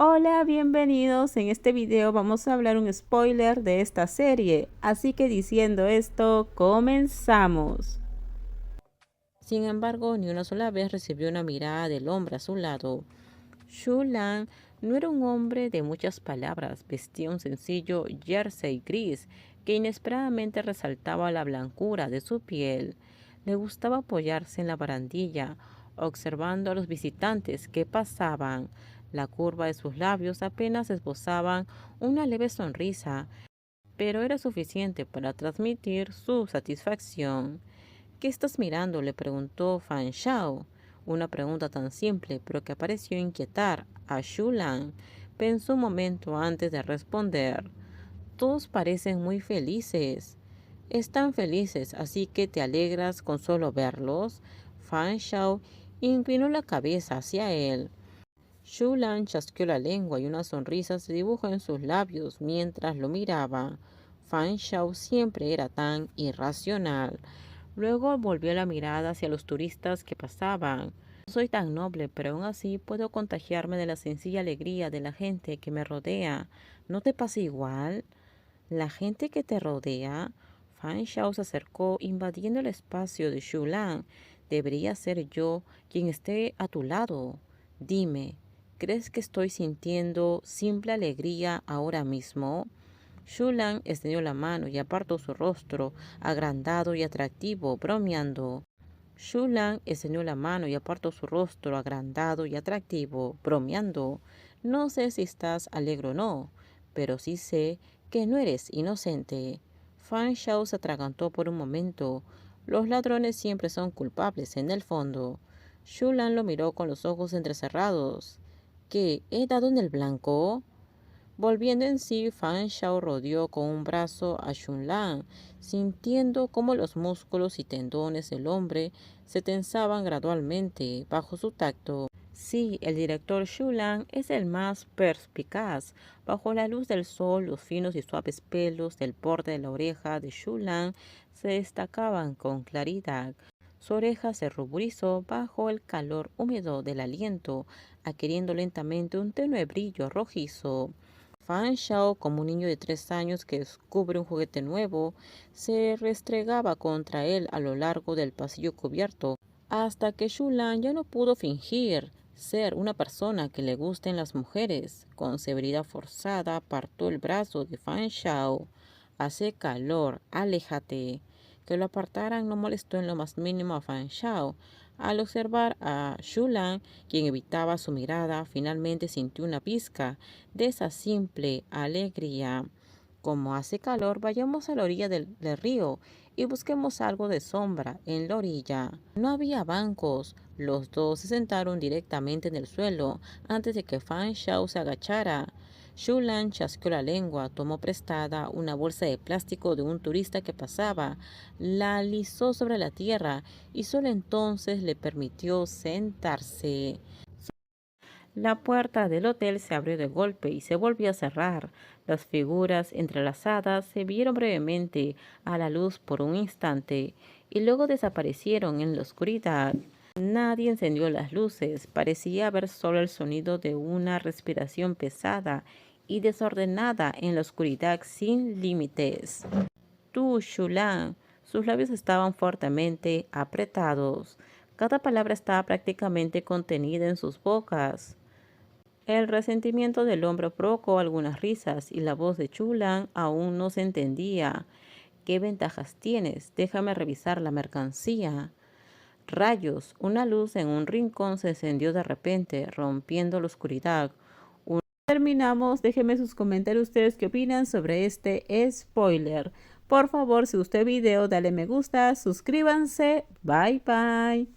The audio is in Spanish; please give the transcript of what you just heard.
Hola, bienvenidos. En este video vamos a hablar un spoiler de esta serie, así que diciendo esto, comenzamos. Sin embargo, ni una sola vez recibió una mirada del hombre a su lado. Shu Lan no era un hombre de muchas palabras, vestía un sencillo jersey gris que inesperadamente resaltaba la blancura de su piel. Le gustaba apoyarse en la barandilla, observando a los visitantes que pasaban. La curva de sus labios apenas esbozaban una leve sonrisa, pero era suficiente para transmitir su satisfacción. ¿Qué estás mirando?, le preguntó Fan Shao. Una pregunta tan simple, pero que pareció inquietar a Shu Lan. Pensó un momento antes de responder. Todos parecen muy felices. Están felices, así que te alegras con solo verlos. Fan Shao inclinó la cabeza hacia él. Shu Lan chasqueó la lengua y una sonrisa se dibujó en sus labios mientras lo miraba. Fan Shao siempre era tan irracional. Luego volvió la mirada hacia los turistas que pasaban. No soy tan noble, pero aún así puedo contagiarme de la sencilla alegría de la gente que me rodea. ¿No te pasa igual? La gente que te rodea. Fan Shao se acercó, invadiendo el espacio de Shu Lan. Debería ser yo quien esté a tu lado. Dime, ¿crees que estoy sintiendo simple alegría ahora mismo? Shu Lan extendió la mano y apartó su rostro, agrandado y atractivo, bromeando. Shu Lan extendió la mano y apartó su rostro, agrandado y atractivo, bromeando. No sé si estás alegre o no, pero sí sé que no eres inocente. Fan Shao se atragantó por un momento. Los ladrones siempre son culpables en el fondo. Shu Lan lo miró con los ojos entrecerrados. ¿Qué? ¿He dado en el blanco? Volviendo en sí, Fan Shao rodeó con un brazo a Shun Lan, sintiendo cómo los músculos y tendones del hombre se tensaban gradualmente bajo su tacto. Sí, el director Shu Lan es el más perspicaz. Bajo la luz del sol, los finos y suaves pelos del borde de la oreja de Shu Lan se destacaban con claridad. Su oreja se ruborizó bajo el calor húmedo del aliento, adquiriendo lentamente un tenue brillo rojizo. Fan Shao, como un niño de 3 años que descubre un juguete nuevo, se restregaba contra él a lo largo del pasillo cubierto, hasta que Shu Lan ya no pudo fingir ser una persona que le gusten las mujeres. Con severidad forzada apartó el brazo de Fan Shao. Hace calor, aléjate. Que lo apartaran no molestó en lo más mínimo a Fan Shao. Al observar a Shu Lan, quien evitaba su mirada, finalmente sintió una pizca de esa simple alegría. Como hace calor, vayamos a la orilla del río y busquemos algo de sombra en la orilla. No había bancos. Los dos se sentaron directamente en el suelo antes de que Fan Shao se agachara. Shu Lan chasqueó la lengua, tomó prestada una bolsa de plástico de un turista que pasaba, la alisó sobre la tierra y solo entonces le permitió sentarse. La puerta del hotel se abrió de golpe y se volvió a cerrar. Las figuras entrelazadas se vieron brevemente a la luz por un instante y luego desaparecieron en la oscuridad. Nadie encendió las luces. Parecía haber solo el sonido de una respiración pesada y desordenada en la oscuridad sin límites. Tú, Shu Lan. Sus labios estaban fuertemente apretados. Cada palabra estaba prácticamente contenida en sus bocas. El resentimiento del hombre provocó algunas risas y la voz de Shu Lan aún no se entendía. ¿Qué ventajas tienes? Déjame revisar la mercancía. Rayos, una luz en un rincón se encendió de repente, rompiendo la oscuridad. Terminamos, déjenme sus comentarios ustedes qué opinan sobre este spoiler. Por favor, si gustó el video, dale me gusta, suscríbanse, bye bye.